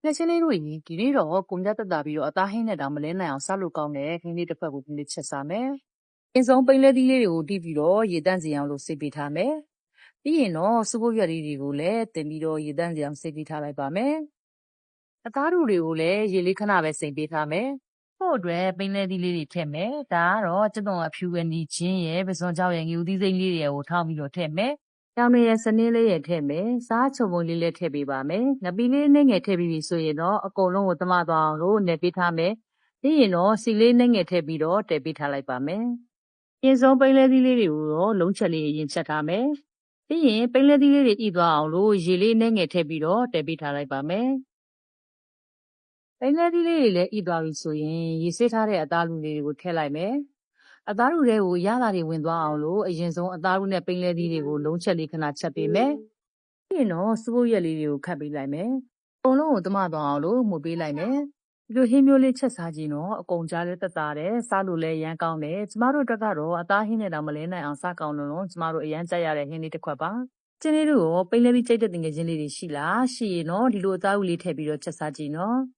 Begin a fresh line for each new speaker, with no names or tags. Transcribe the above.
လက်ချင်းလေးတို့ရင်ဒီနေ့တော့ကုန်ကြတက်တာပြီးတော့အသားဟင်းနဲ့တောင်မလဲနိုင်အောင်စားလို့ကောင်းတဲ့ခင်းလေးတစ်ဖက်ကိုဒီနေ့ချက်စားမယ်။အင်းဆုံးပိန်းလဲသီးလေးတွေကိုတီးပြီးတော့ရေတန့်စီအောင်လို့စိတ်ပေးထားမယ်။ပြီးရင်တော့စပုတ်ရွက်လေးတွေကိုလည်းတင်ပြီးတော့ရေတန့်စီအောင်စိတ်ပေးထားလိုက်ပါမယ်။အသားတို့တွေကိုလည်းရေလေးခဏပဲစိတ်ပေးထားမယ်။ဖို့အတွက်ပိန်းလဲသီးလေးတွေထည့်မယ်။ဒါကတော့ကျက်သွန်အဖြူပဲနီချင်းရဲ့ပစွန်ကြောက်ရဲ့ငြူသီးစိမ့်လေးတွေကိုထောင်းပြီးတော့ထည့်မယ်။တောင်ရဲ့စနင်းလေးရဲ့ထည့်မယ်။စားချုံပုံလေးလည်းထည့်ပေးပါမယ်။ငပီလေးနဲ့ငယ်ထည့်ပြီးပြီဆိုရင်တော့အကုန်လုံးကိုသမသွားအောင်လို့နယ်ပေးထားမယ်။ပြီးရင်တော့စီလေးနဲ့ငယ်ထည့်ပြီးတော့တည်ပေးထားလိုက်ပါမယ်။ရင်စုံပိန်းလဲသီးလေးတွေကိုတော့လုံးချက်လေးရင်ချက်ထားမယ်။ပြီးရင်ပိန်းလဲသီးလေးတွေဤသွားအောင်လို့ရေလေးနဲ့ငယ်ထည့်ပြီးတော့တည်ပေးထားလိုက်ပါမယ်။ပိန်းလဲသီးလေးတွေလည်းဤသွားပြီဆိုရင်ရေစစ်ထားတဲ့အသားလူလေးတွေကိုထည့်လိုက်မယ်။အသားလူတွေကိုရတာတွေဝင်သွားအောင်လို့အရင်ဆုံးအသားလူနဲ့ပိန်းလဲသီးတွေကိုလုံးချက်လေးခဏချက်ပေးမယ်။ပြီးရင်တော့စပုတ်ရက်လေးတွေကိုခတ်ပေးလိုက်မယ်။အကုန်လုံးကိုသမသွားအောင်လို့မှုပေးလိုက်မယ်။ဒီလိုဟင်းမျိုးလေးချက်စားကြည့်တော့အကုန်ကြားလေးတက်တာတယ်စားလို့လည်းရမ်းကောင်းတယ်။ကျမတို့တက်ကတော့အသားဟင်းနဲ့တော့မလဲနိုင်အောင်စားကောင်းလို့ကျမတို့အရန်ကြက်ရတဲ့ဟင်းလေးတစ်ခွက်ပါ။ကျင်းလေးတို့ရောပိန်းလဲသီးကြိတ်တဲ့တင်ငယ်ချင်းလေးတွေရှိလားရှိရင်တော့ဒီလိုအသားဥလေးထည့်ပြီးတော့ချက်စားကြည့်နော်။